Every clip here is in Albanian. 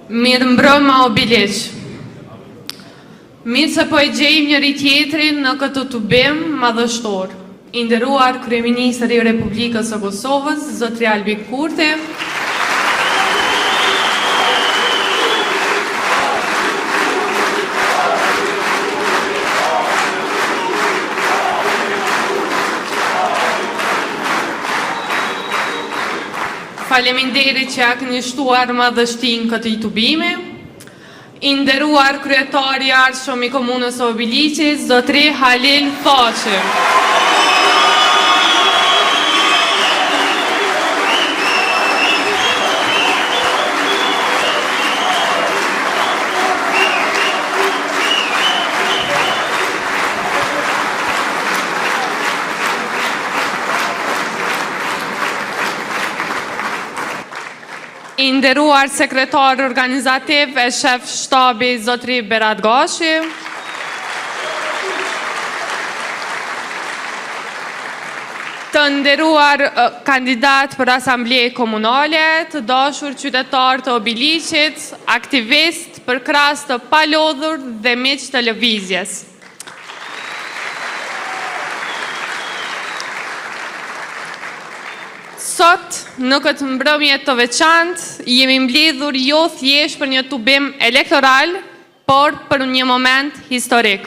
Mirë mbrëma o Biliq. Mirë se po e gjejmë njëri tjetrin në këtë tubim madhështor. I nderuar Kryeministri i Republikës së Kosovës, zotri Albin Kurti, faleminderit që ja keni shtuar madhështinë këtij tubimi. I nderuar kryetari i ardhshëm i komunës së Biliqit, zotri Halil Thaçi. I nderuar sekretar organizativ e shef shtabi zotri Berat Gashi. Të nderuar kandidat për asambleje komunale, të dashur qytetar të Biliqit, aktivist për krahas të palodhur dhe miq të lëvizjes. Sot, në këtë mbrëmje të veçantë, jemi mbledhur jo thjesht për një tubim elektoral, por për një moment historik.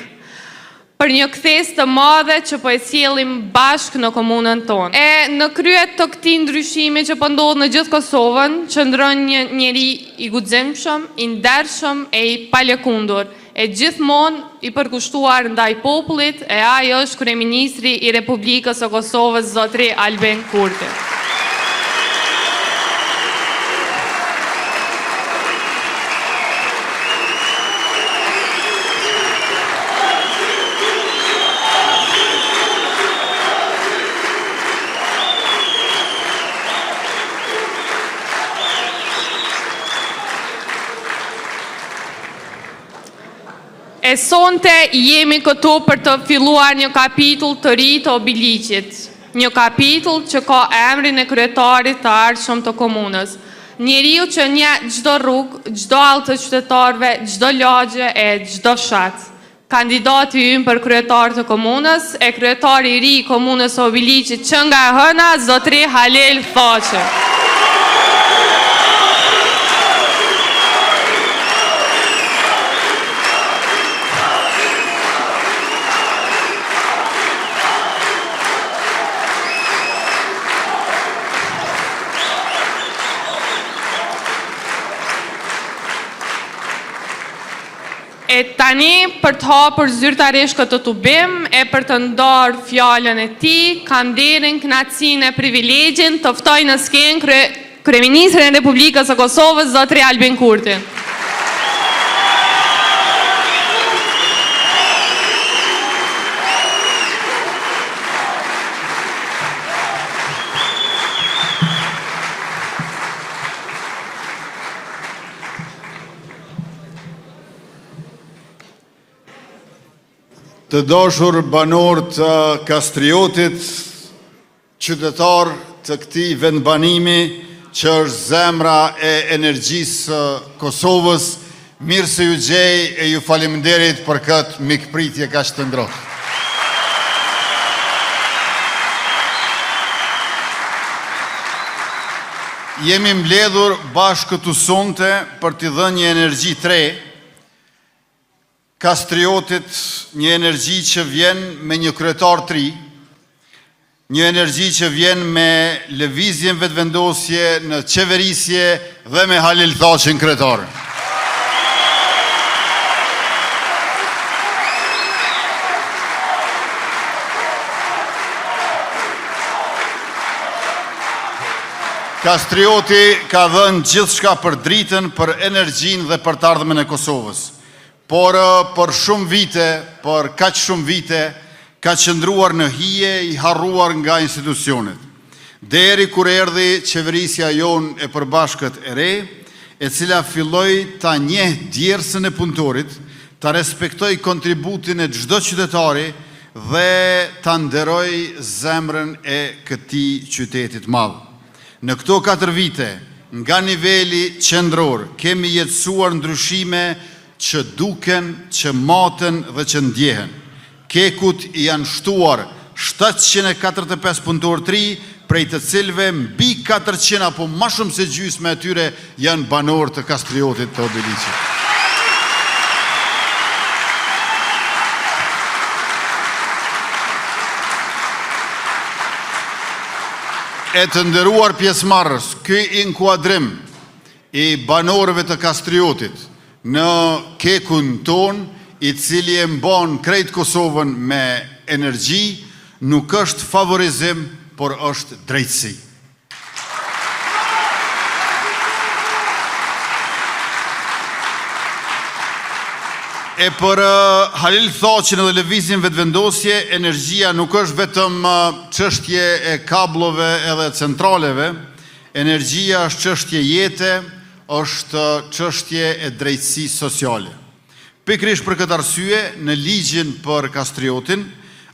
Për një kthes të madhe që po e sjellim bashkë në komunën tonë. E në krye të këtij ndryshimi që po ndodh në gjithë Kosovën, qëndron një njeri i guximshëm, i ndershëm e i palëkundur, e gjithmonë i përkushtuar ndaj popullit, e ai është Kryeministri i Republikës së Kosovës, zotri Albin Kurti. E sonte jemi këtu për të filluar një kapitull të ri të Biliqit. Një kapitull që ka emrin e kryetarit të ardhshëm të komunës. Njeriu që njeh çdo rrugë, çdo hall të qytetarëve, çdo lagje e çdo fshat. Kandidati ynë për kryetar të komunës e kryetari i ri i komunës së Biliqit që nga e hëna, zotri Halil Thaçi. E tani, për të hapur zyrtarisht këtë tubim, e për të ndarë fjalën e tij, kam nderin, kënaqësinë e privilegjin të ftoj në skenë Kryeministrin e Republikës së Kosovës, zotri Albin Kurti. Të dashur banor të Kastriotit, qytetar të këtij vendbanimi që është zemra e energjisë Kosovës, mirë se ju gjej e ju faleminderit për këtë mikpritje kaq të ngrohtë. Jemi mbledhur bashkë këtu sonte për t'i dhënë një energji tre, Kastriotit, një energji që vjen me një kryetar të ri, një energji që vjen me lëvizjen vetëvendosje në qeverisje dhe me Halil Thaçin kryetar. Kastrioti ka dhënë gjithçka për dritën, për energjinë dhe për të ardhmen e Kosovës. Por për shumë vite, për kaq shumë vite, ka qëndruar në hije, i harruar nga institucionet. Deri kur erdhi qeverisja jonë e përbashkët e re, e cila filloi ta njeh djersën e punëtorit, ta respektoj kontributin e çdo qytetari dhe ta nderoj zemrën e këtij qytetit madh. Në këto 4 vite, nga niveli qendror, kemi jetësuar ndryshime që duken, që maten dhe që ndjehen. Kekut i janë shtuar 745 punëtor të ri, prej të cilve mbi 400 apo ma shumë se gjysmë e tyre janë banor të Kastriotit të Obiliqit. E të nderuar pjesëmarrës, ky inkuadrim i banorëve të Kastriotit në kekun ton, i cili e mban krejt Kosovën me energji, nuk është favorizim, por është drejtësi. E për Halil Thaqin dhe lëvizjen vetëvendosje, energjia nuk është vetëm çështje e kablove edhe centraleve, energjia është çështje jete, është çështje e drejtësisë sociale. Pikërisht për këtë arsye, në ligjin për Kastriotin,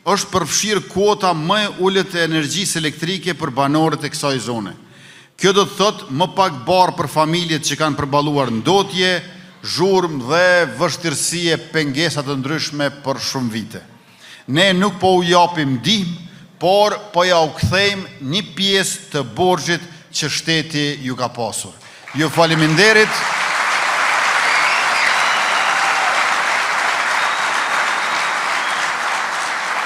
është përfshirë kuota më e ulët e energjisë elektrike për banorët e kësaj zone. Kjo do të thotë më pak barë për familjet që kanë përballuar ndotje, zhurmë dhe vështirësi e pengesat të ndryshme për shumë vite. Ne nuk po u japim ndihmë, por po ja u kthejmë një pjesë të borxhit që shteti ju ka pasur. Ju faleminderit.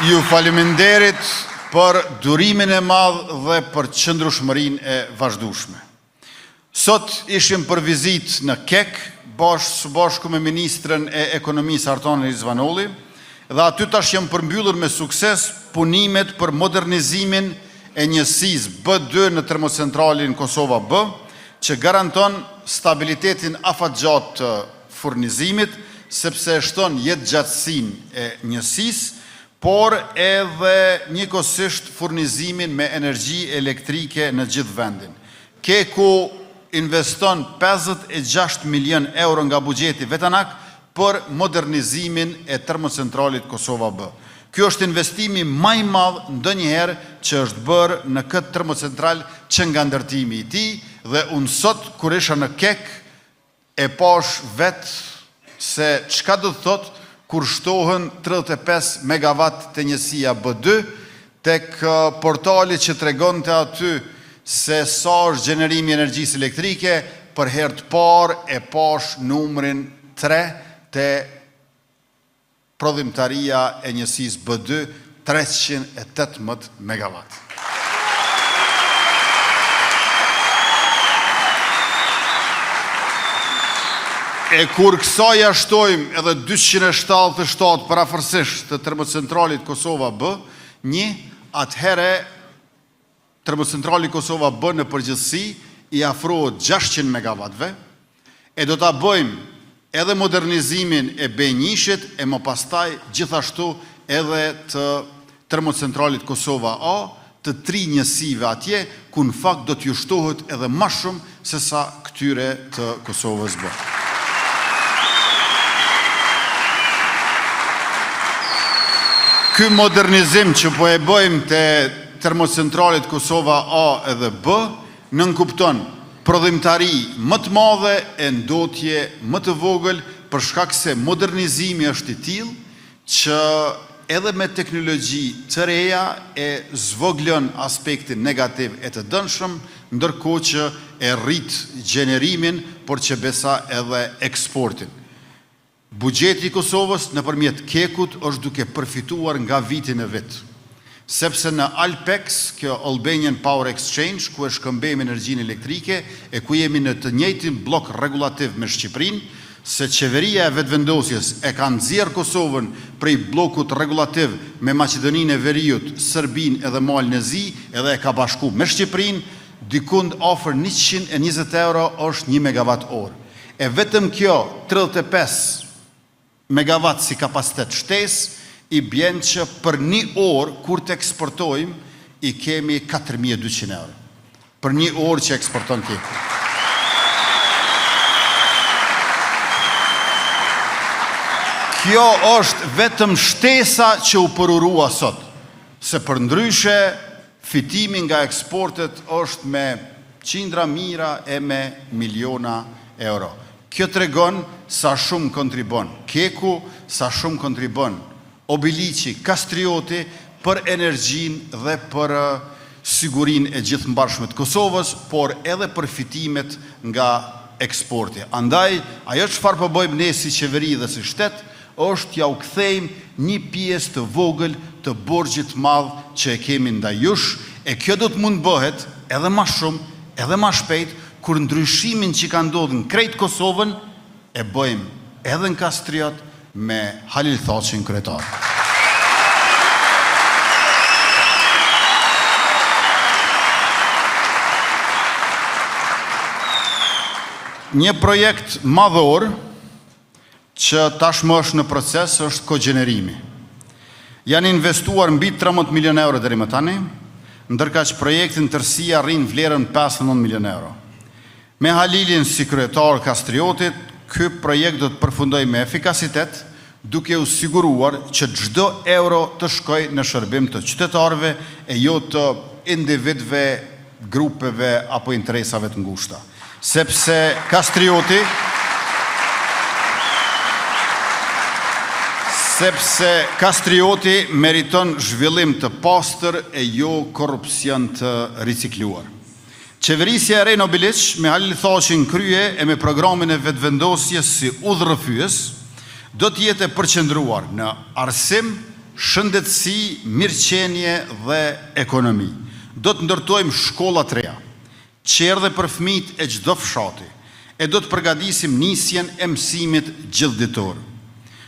Ju faleminderit për durimin e madh dhe për qëndrueshmërinë e vazhdueshme. Sot ishim për vizitë në Kek, bashku me Ministrën e Ekonomisë Artan Rizvanolli, dhe aty tash janë përmbyllur me sukses punimet për modernizimin e njësisë B2 në termocentralin Kosova B, që garanton stabilitetin afatgjatë të furnizimit, sepse shton jetëgjatësinë e njësisë, por edhe njëkohësisht furnizimin me energji elektrike në gjithë vendin. Keku investon 56 milion euro nga buxheti vetanak për modernizimin e termocentralit Kosova B. Ky është investimi më i madh ndonjëherë që është bërë në këtë termocentral që nga ndërtimi i tij, dhe unë sot kur isha në Kek e pash vetë se çka do të thotë kur shtohen 35 megawatt të njësia B2, tek portali që tregonte aty se sa është gjenerimi i energjisë elektrike, për herë të parë e pash numrin 3 te prodhimtaria e njësisë B2, 318 megawatt. E kur kësaj ja shtojmë edhe 277 parafërsisht të termocentralit Kosova B1, atëhere termocentrali Kosova B në përgjithësi i afrohet 600 megawattve, e do ta bëjmë edhe modernizimin e B1-shit, e më pastaj gjithashtu edhe të termocentralit Kosova A, të 3 njësive atje, ku në fakt do t'ju shtohet edhe më shumë se sa këtyre të Kosovës B. Ky modernizim që po e bëjmë të termocentralit Kosova A edhe B, nënkupton prodhimtari më të madhe e ndotje më të vogël, për shkak se modernizimi është i tillë që edhe me teknologji të reja e zvoglon aspektin negativ e të dëmshëm, ndërkohë që e rrit gjenerimin, por që besa edhe eksportin. Buxheti i Kosovës nëpërmjet Kekut është duke përfituar nga viti në vit, sepse në Alpex, kjo Albanian Power Exchange, ku e shkëmbejmë energjinë elektrike e ku jemi në të njëjtin blok regulativ me Shqipërinë, se qeveria e vetëvendosjes e ka nxjerrë Kosovën prej blokut regulativ me Maqedoninë e Veriut, Serbinë edhe Malën e Zi, edhe e ka bashku me Shqipërinë, dikund afër 120 euro është 1 megawatt orë. E vetëm kjo 35 megawatt si kapacitet shtesë, i bjen që për 1 orë, kur të eksportojmë, i kemi 4200 euro. Për 1 orë që eksporton Keku. Kjo është vetëm shtesa që u përurua sot, se për ndryshe, fitimi nga eksportet është me qindra mira e me miliona euro. Kjo tregon sa shumë kontribon Keku, sa shumë kontribon Obiliqi, Kastrioti për energjinë dhe për sigurinë e gjithëmbarshme të Kosovës, por edhe për fitimet nga eksporti. Andaj, ajo çfarë po bëjmë ne si qeveri dhe si shtet, është ja u kthejmë një pjesë të vogël të borxhit të madh që e kemi ndaj jush, e kjo do të mund bëhet edhe më shumë, edhe më shpejt, kur ndryshimin që ka ndodhur në krejt Kosovën e bëjmë edhe në Kastriot me Halil Thaçin kryetar. Një projekt madhor që tashmë është në proces është kogenerimi. Janë investuar mbi 13 milion euro deri më tani, ndërka që projektin tërësia arrin vlerën 59 milion euro. Me Halilin si kryetar Kastriotit, ky projekt do të përfundoj me efikasitet, duke u siguruar që çdo euro të shkojë në shërbim të qytetarëve e jo të individëve, grupeve apo interesave të ngushta. Sepse Kastrioti meriton zhvillim të pastër e jo korrupsion të ricikluar. Qeverisja e re Obiliq me Halil Thaçin krye e me programin e vetëvendosjes si udhërrëfyes do të jetë e përqendruar në arsim, shëndetësi, mirëqenie dhe ekonomi. Do të ndërtojmë shkolla të reja, qerdhe për fëmijët e çdo fshati, e do të përgatisim nisjen e mësimit gjithditor.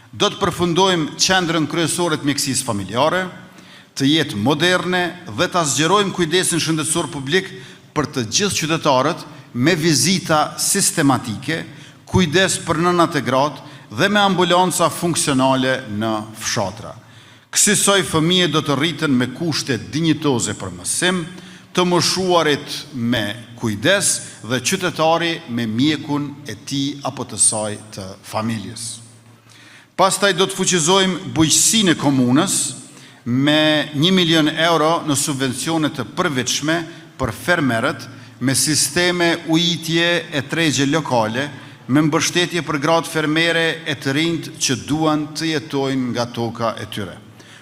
Do të përfundojmë qendrën kryesore të mjekësisë familjare, të jetë moderne dhe ta zgjerojmë kujdesin shëndetësor publik për të gjithë qytetarët me vizita sistematike, kujdes për nënat e gratë dhe me ambulanca funksionale në fshatra. Kësaj fëmijë do të rriten me kushte dinjitoze për mësim, të moshuarit me kujdes dhe qytetari me mjekun e tij apo të saj të familjes. Pastaj do të fuqizojmë bujqësinë e komunës me 1 milion euro në subvencione të përveçme për fermerët me sisteme ujitje e tregje lokale, me mbështetje për gratë fermere e të rinjt që duan të jetojnë nga toka e tyre.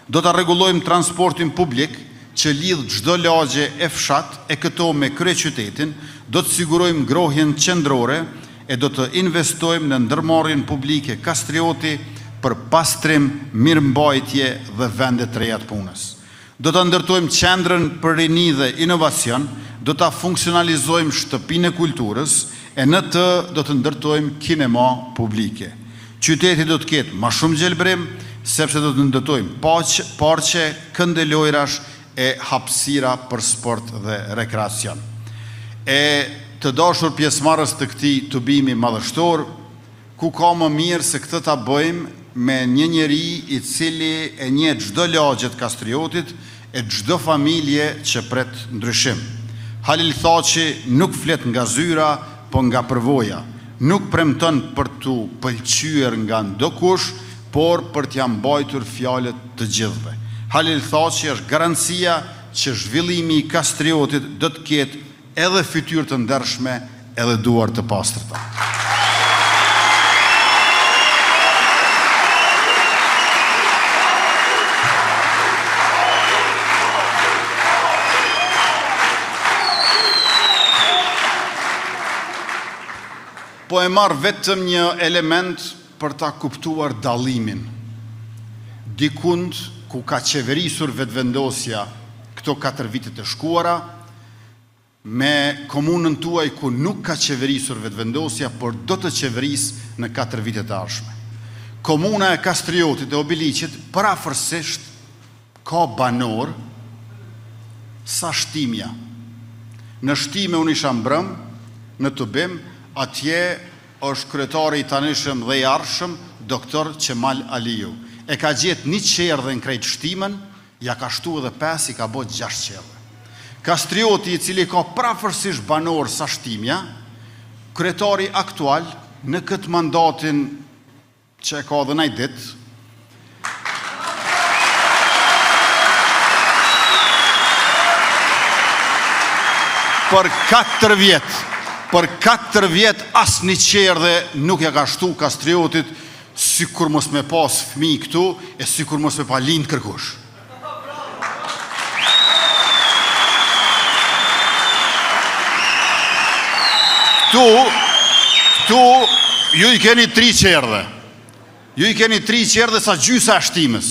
Do të rregullojmë transportin publik që lidh çdo lagje e fshat e këto me kryeqytetin, do të sigurojmë ngrohjen qendrore e do të investojmë në ndërmarrjen publike Kastrioti për pastrim, mirëmbajtje dhe vende të reja të punës. Do të ndërtojmë qendrën për rini dhe inovacion, do të funksionalizojmë shtëpinë e kulturës e në të do të ndërtojmë kinema publike. Qyteti do të ketë më shumë gjelbrim, sepse do të ndërtojmë parqe, këndelojrash e hapësira për sport dhe rekreacion. E të dashur pjesëmarrës të këtij tubimi madhështor, ku ka më mirë se këtë ta bëjmë me një njeri i cili e njeh çdo lagje të Kastriotit e çdo familje që pret ndryshim. Halil Thaçi nuk flet nga zyra, po nga përvoja. Nuk premton për t'u pëlqyer nga ndokush, por për t'ia mbajtur fjalët të gjithëve. Halil Thaçi është garancia që zhvillimi i Kastriotit do të ketë edhe fytyrë të ndershme, edhe duar të pastërta. Po e marr vetëm një element për ta kuptuar dallimin. Dikund ku ka qeverisur vetëvendosja këto 4 vitet e shkuara, me komunën tuaj ku nuk ka qeverisur vetëvendosja, por do të qeverisë në 4 vitet e ardhshme. Komuna e Kastriotit e Obiliqit parafërsisht ka banor sa shtimja. Në shtime unë isha mbrëm, në Tubim, atje është kryetari i tanishëm dhe i ardhshëm, doktor Qemal Aliu. E ka gjetë 1 qerdhe në krejt shtimen, ja ka shtu edhe 5, i ka bot 6 qerdhe. Kastrioti, i cili ka prafërsisht banor sa shtimja, kryetari aktual në këtë mandatin që e ka dhe naj ditë, për 4 vjet asë një qerdhe nuk ja ka shtu Kastriotit, si kur mos me pas fmi këtu, e si kur mos me pa lind kërkush. Këtu, ju i keni 3 qerdhe. Ju i keni 3 qerdhe sa gjysa e shtimës.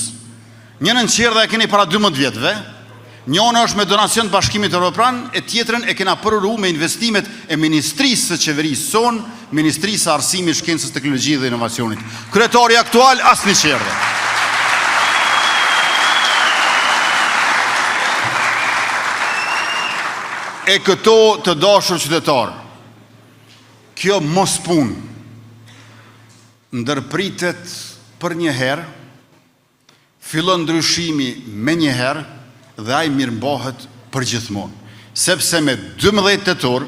Njënën qerdhe e keni para 12 vjetëve, njëna është me donacion të Bashkimit Evropian, e tjetrën e kena përru me investimet e Ministrisë së Qeverisë sonë, Ministrisë së Arsimit, Shkencës, Teknologjisë dhe Inovacionit. Kryetari aktual asë një qerdhe. E këto të dashur qytetarë, kjo mos punë ndërpritet për një herë, fillon ndryshimi me një herë dhe ai mirëmbohet për gjithmonë. Sepse me 12 tetor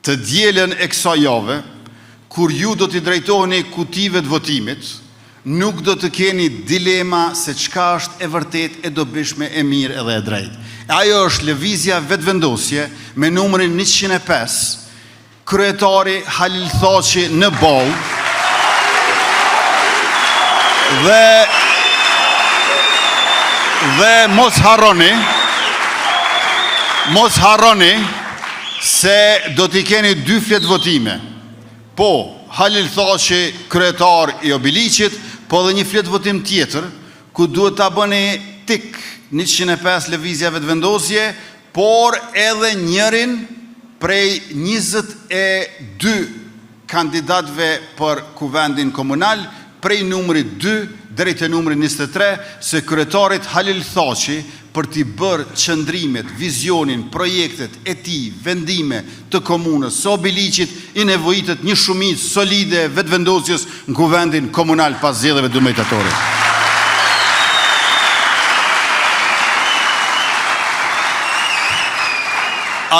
të dielën e kësaj jave, kur ju do t'i drejtoheni kutive të votimit, nuk do të keni dilema se çka është e vërtet, e dobishme, e mirë edhe e drejtë. Ajo është lëvizja vetëvendosje me numrin 105, kryetari Halil Thaçi në boll, dhe mos harroni se do t'i keni 2 flet votime. Po, Halil Thaçi, kryetar i Obiliqit, po dhe një flet votim tjetër, ku duhet t'a bëni tik 105 lëvizja vetëvendosje, por edhe njërin prej 22 kandidatëve për kuvendin komunal, prej numrit 2 drejt e numrit 23, se kryetarit Halil Thaçi për t'i bërë qëndrimet, vizionin, projektet e tij, vendime të komunës së Obiliqit, i nevojitet një shumicë solide vetëvendosjes në kuvendin komunal pas zgjedhjeve 12 tetorit.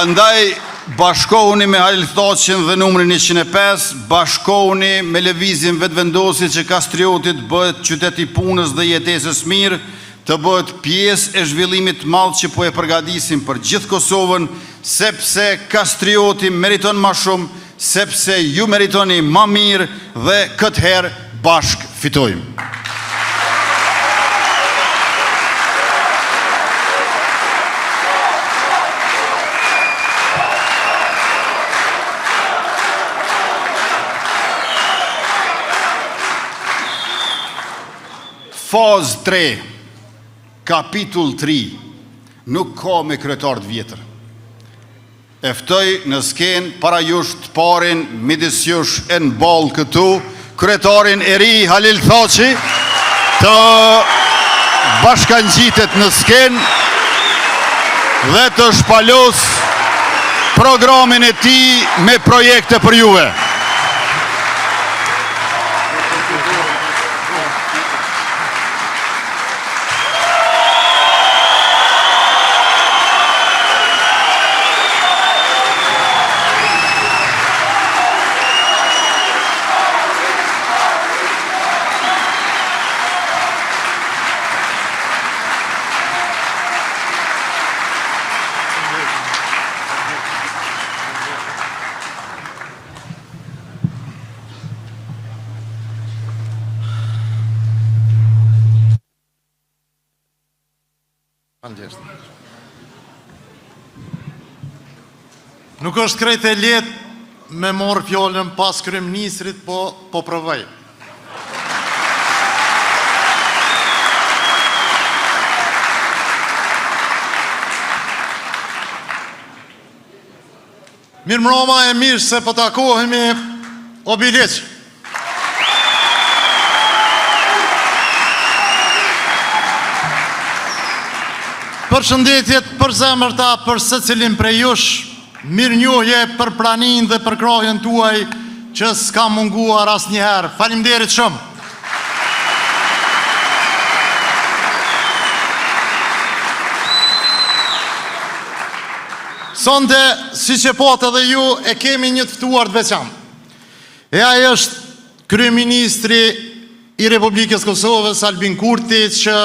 Andaj bashkohuni me Halil Thaçin dhe numrin 105, bashkohuni me lëvizjen vetëvendosje që Kastriotit bëhet qytet i punës dhe jetesës mirë, të bëhet pjesë e zhvillimit të madh që po e përgatisim për gjithë Kosovën, sepse Kastrioti meriton më shumë, sepse ju meritoni më mirë dhe këtë herë bashk fitojmë. Fazë 3, kapitull 3, nuk ka me kryetar të vjetër. Eftoj në skenë para jush të parin, midis jush e në balë këtu, kryetarin e ri Halil Thaçi, të bashkangjitet në skenë dhe të shpalos programin e tij me projekte për juve. Nuk është krejt e lehtë me morë fjalën pas kryeministrit, po provoj. Mirëmbrëma, e mirë se po takohemi Obiliq. Përshëndetjet për zemërta për secilin prej jush, mirënjohje për praninë dhe për krahjen tuaj që s'ka munguar asnjëherë. Faleminderit shumë. Sonte, siç e pat edhe ju, e kemi një të ftuar të veçantë. E ai është kryeministri i Republikës Kosovës, Albin Kurti, që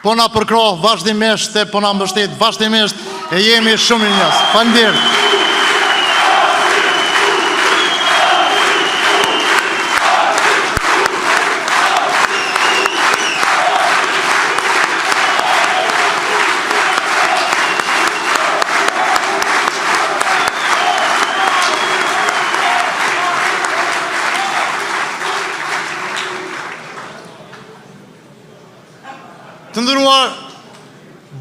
po na përkrah vazhdimisht e po na mbështet vazhdimisht, e jemi shumë mirënjohës. Faleminderit.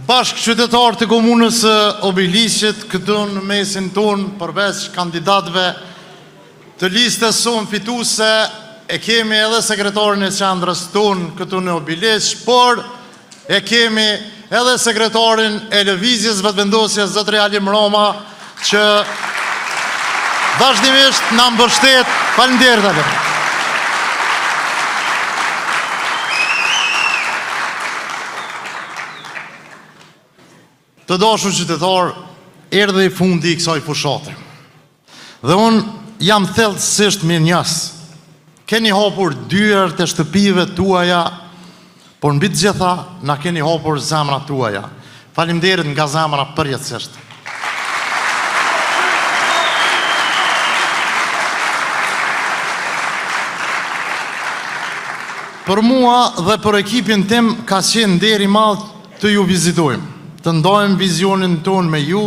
bashkë qytetarë të komunës Obiliqit, këtu në mesin tonë, përveç kandidatëve të listës sonë fituse, e kemi edhe sekretarin e qendrës tonë këtu në Obiliq, por e kemi edhe sekretarin e lëvizjes vetëvendosjes Zotri Alim Roma, që vazhdimisht na mbështet. Faleminderit Alim. Të dashur qytetar, erdhi i fundi i kësaj fushate. Dhe unë jam thellësisht mirënjohës. Keni hapur dyert e shtëpive tuaja, por mbi të gjitha na keni hapur zemrat tuaja. Faleminderit nga zemra përjetësisht. Për mua dhe për ekipin tim ka qenë nder i madh të ju vizitojmë, të ndajmë vizionin tonë me ju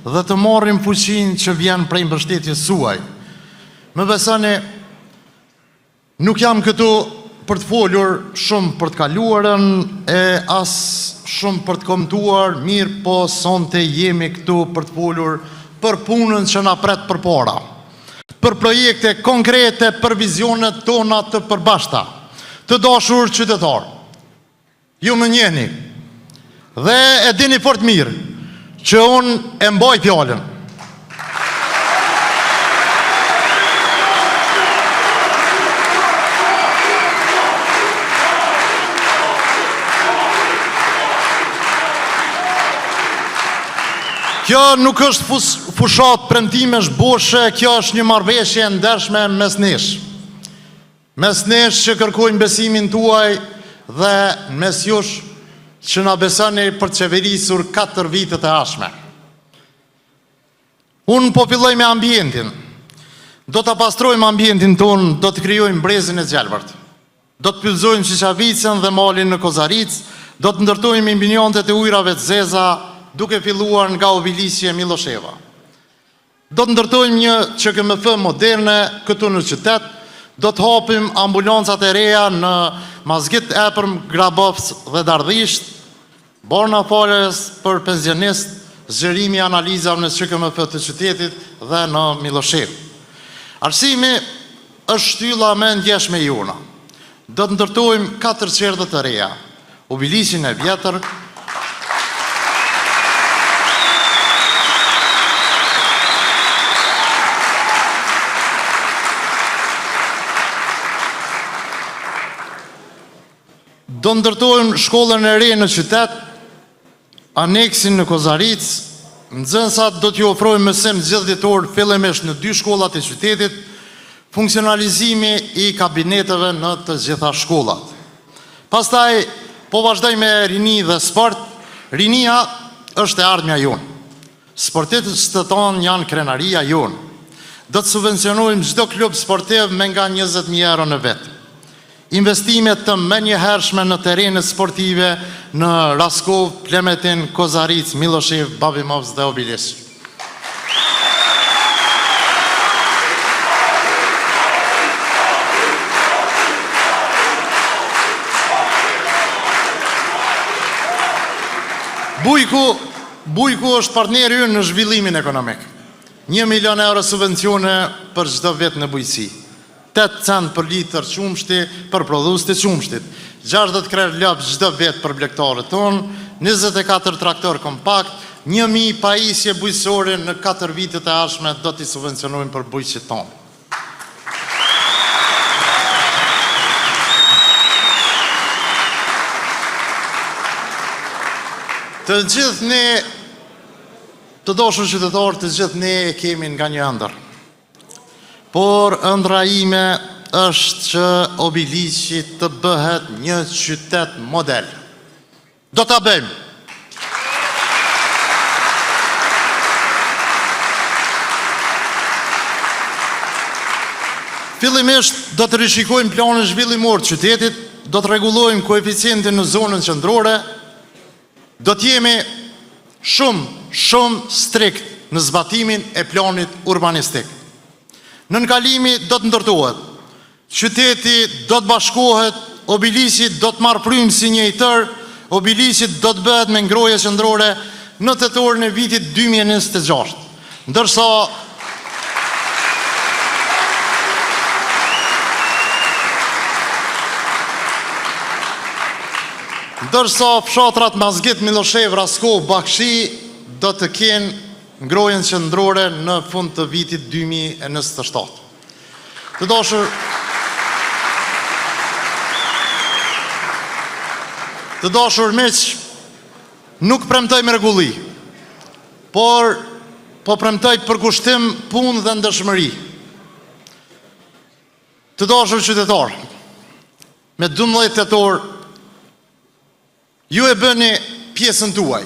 dhe të marrim fuqinë që vjen prej mbështetjes suaj. Më besoni, nuk jam këtu për të folur shumë për të kaluarën e as shumë për të komentuar, mirë po sonte jemi këtu për të folur për punën që na pret përpara, për projekte konkrete, për vizionet tona të përbashkëta. Të dashur qytetar, ju më njehni dhe e dini fort mirë që unë e mbaj fjalën. Kjo nuk është fushat premtimesh boshe, kjo është një marrëveshje e ndershme mes nesh. Mes nesh që kërkojnë besimin tuaj dhe mes jush që na besoni për të qeverisur 4 vitet e ardhshme. Unë po filloj me ambientin. Do të pastrojmë ambientin tonë, do të krijojmë brezin e Gjelbërt. Do të pyllëzojmë Qishavicën dhe malin në Kozaric, do të ndërtojmë imbinjontet e ujrave të zeza, duke filluar nga Obiliqi e Milosheva. Do të ndërtojmë një QKMF moderne këtu në qytet, do të hapim ambulancat e reja në Mazgit, Epërm, Grabovc dhe Dardhisht, borna falës për pensionist, zgjerimi analizave në QKMF të qytetit dhe në Miloshev. Arsimi është shtylla me ndjeshme jona. Do të ndërtojmë 4 qerdhe të reja, Obiliqin e vjetër, do ndërtojmë shkollën e re në qytet, aneksin në Kozaric, nxënësat do t'ju ofrojmë mësim gjithditor fillimisht në 2 shkollat e qytetit, funksionalizimi i kabineteve në të gjitha shkollat. Pastaj, po vazhdoj me rini dhe sport. Rinia është e ardhmja jonë. Sportistët të tonë janë krenaria jonë. Do të subvencionojmë çdo klub sportiv me nga 20.000 euro në vetë. Investimet të menjëhershme në terene sportive në Raskov, Plemetin, Kozaric, Miloshev, Babimovc dhe Obiliq. Bujku është partneri ynë në zhvillimin ekonomik. 1 milion euro subvencione për çdo vit në bujqësi. 8 cent për litër qumshti për prodhues të qumshtit, 60 krerë lop çdo vit për blegtarët tonë, 24 traktor kompakt, 1000 pajisje bujqësore në 4 vitet e ardhshme do t'i subvencionojmë për bujqësit tonë. Të gjithë ne, të dashur qytetarë, të gjithë ne e kemi nga një ëndër. Por ëndra ime është që Obiliqi të bëhet një qytet model. Do ta bëjmë. Fillimisht do të rishikojmë planin zhvillimor të qytetit, do të rregullojmë koeficientin në zonën qendrore, do të jemi shumë strikt në zbatimin e planit urbanistik. Në nënkalimi do të ndërtohet, qyteti do të bashkohet, Obiliqi do të marrë frymë si një i tërë, Obiliqit do të bëhet me ngrohje qendrore në tetorin e vitit 2026. Ndërsa fshatrat Mazgit, Miloshev, Raskov, Bakshi do të kenë ngrohjen qendrore në fund të vitit 2027. Të dashur miq, nuk premtoj mrekulli, por po premtoj përkushtim, punë dhe ndershmëri. Të dashur qytetar, me 12 tetor ju e bëni pjesën tuaj.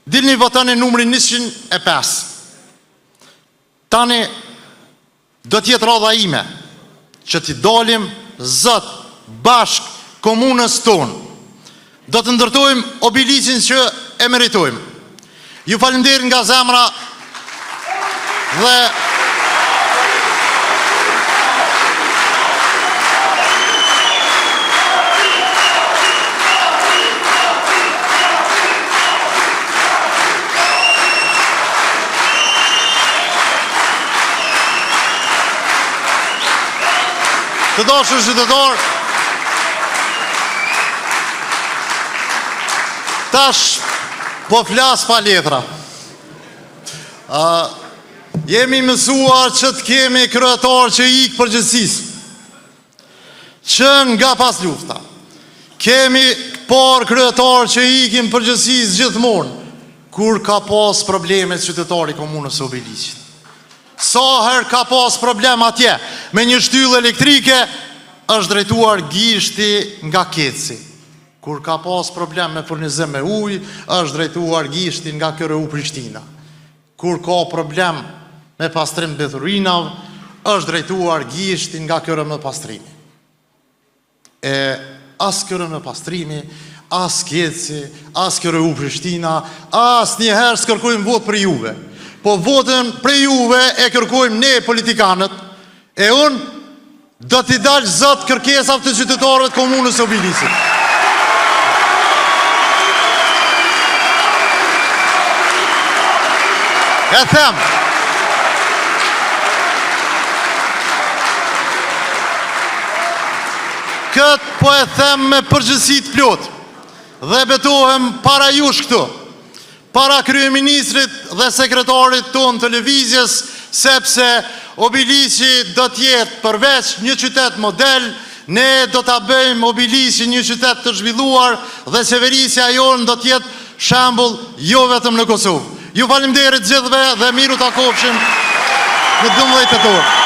Dilni votoni numrin 105. Tani do t'jetë radha ime që t'i dalim zot bashk komunës tonë. Do të ndërtojmë Obiliqin që e meritojmë. Ju falenderoj nga zemra dhe të dashur qytetar, tash po flas pa letra. Jemi mësuar që të kemi kryetar që ikë përgjithësisë, që nga pas lufta. Kemi par kryetar që ikin përgjithësisë gjithmonë, kur ka pas probleme qytetari komunës së Obiliqit. Sa herë ka pas problem atje me një shtyllë elektrike, është drejtuar gishti nga Keci. Kur ka pas problem me furnizim me ujë, është drejtuar gishti nga KRU Prishtina. Kur ka problem me pastrim mbeturinave, është drejtuar gishti nga KRM Pastrimi. As KRM Pastrimi, as Keci, as KRU Prishtina, as njëherë s'kërkojmë vot për juve. Po votën për juve e kërkojmë ne politikanët, e unë do t'i dalë zot kërkesav të qytetarëve të komunës së Obiliqit. E them, këtë po e them me përgjithësi të plot dhe betohem para jush këtu, para kryeministrit dhe sekretarit ton televizjes, sepse Obiliqi do t'jetë përveç një qytet model, ne do t'a bëjmë Obiliqi një qytet të zhvilluar dhe qeverisja jonë do t'jetë shembull jo vetëm në Kosovë. Ju faleminderit gjithëve dhe miru ta kofshim në 12 tetor.